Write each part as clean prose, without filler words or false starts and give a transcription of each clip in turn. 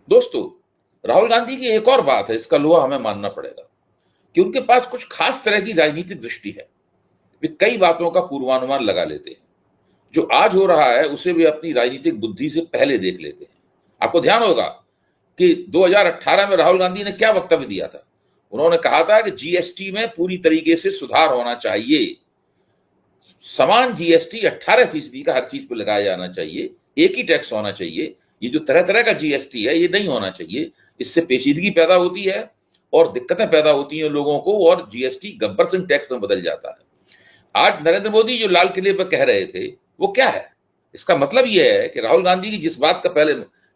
दोस्तों, राहुल गांधी की एक और बात है, इसका लोहा हमें मानना पड़ेगा कि उनके पास कुछ खास तरह की राजनीतिक दृष्टि है। वे कई बातों का पूर्वानुमान लगा लेते हैं। जो आज हो रहा है उसे वे अपनी राजनीतिक बुद्धि से पहले देख लेते हैं। आपको ध्यान होगा कि 2018 में राहुल गांधी ने क्या वक्तव्य दिया था। उन्होंने कहा था कि जीएसटी में पूरी तरीके से सुधार होना चाहिए, समान जीएसटी 18% का हर चीज पर लगाया जाना चाहिए, एक ही टैक्स होना चाहिए। ये जो तरह तरह का जीएसटी है ये नहीं होना चाहिए, इससे पेचीदगी पैदा होती है और दिक्कतें पैदा होती हैं लोगों को, और जीएसटी गब्बर सिंह टैक्स में बदल जाता है। आज नरेंद्र मोदी जो लाल किले पर कह रहे थे वो क्या है? इसका मतलब यह है कि राहुल गांधी की जिस बात का पहले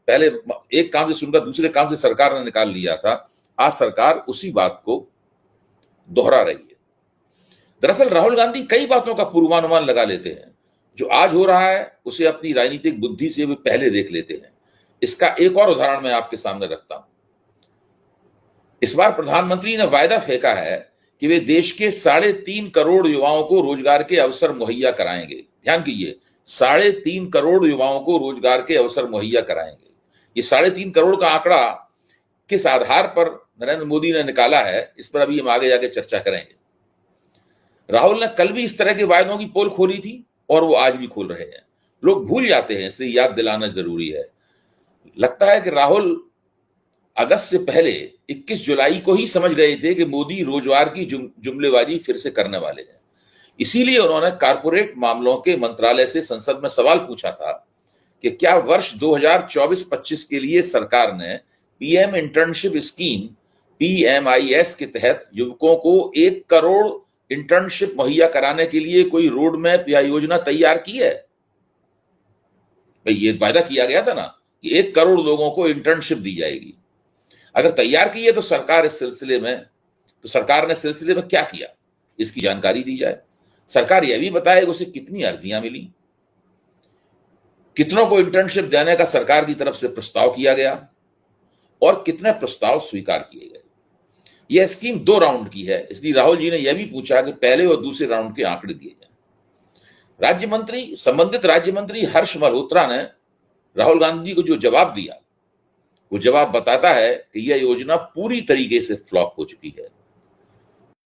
पहले एक कान से सुनकर दूसरे कान से सरकार ने निकाल लिया था, आज सरकार उसी बात को दोहरा रही है। दरअसल राहुल गांधी कई बातों का पूर्वानुमान लगा लेते हैं। जो आज हो रहा है उसे अपनी राजनीतिक बुद्धि से वे पहले देख लेते हैं। इसका एक और उदाहरण मैं आपके सामने रखता हूं। इस बार प्रधानमंत्री ने वायदा फेंका है कि वे देश के 3.5 करोड़ युवाओं को रोजगार के अवसर मुहैया कराएंगे। ध्यान कीजिए, 3.5 करोड़ युवाओं को रोजगार के अवसर मुहैया कराएंगे। ये 3.5 करोड़ का आंकड़ा किस आधार पर नरेंद्र मोदी ने निकाला है, इस पर अभी हम आगे जाके चर्चा करेंगे। राहुल ने कल भी इस तरह के वायदों की पोल खोली थी और वो आज भी खोल रहे हैं। लोग भूल जाते हैं, इसलिए याद दिलाना जरूरी है। लगता है कि राहुल अगस्त से पहले 21 जुलाई को ही समझ गए थे कि मोदी रोजगार की जुमलेबाजी फिर से करने वाले हैं। इसीलिए उन्होंने कारपोरेट मामलों के मंत्रालय से संसद में सवाल पूछा था कि क्या वर्ष 2024-25 के लिए सरकार ने पीएम इंटर्नशिप स्कीम PMIS के तहत युवकों को 1 करोड़ इंटर्नशिप मुहैया कराने के लिए कोई रोड मैप या योजना तैयार की है? भाई, ये वायदा किया गया था ना कि 1 करोड़ लोगों को इंटर्नशिप दी जाएगी। अगर तैयार की है तो सरकार ने सिलसिले में क्या किया, इसकी जानकारी दी जाए। सरकार यह भी बताए उसे कितनी अर्जियां मिली, कितनों को इंटर्नशिप देने का सरकार की तरफ से प्रस्ताव किया गया और कितने प्रस्ताव स्वीकार किए गए। यह स्कीम 2 राउंड की है, इसलिए राहुल जी ने यह भी पूछा कि पहले और दूसरे राउंड के आंकड़े दिए जाए। संबंधित राज्य मंत्री हर्ष मल्होत्रा ने राहुल गांधी को जो जवाब दिया, वो जवाब बताता है कि यह योजना पूरी तरीके से फ्लॉप हो चुकी है।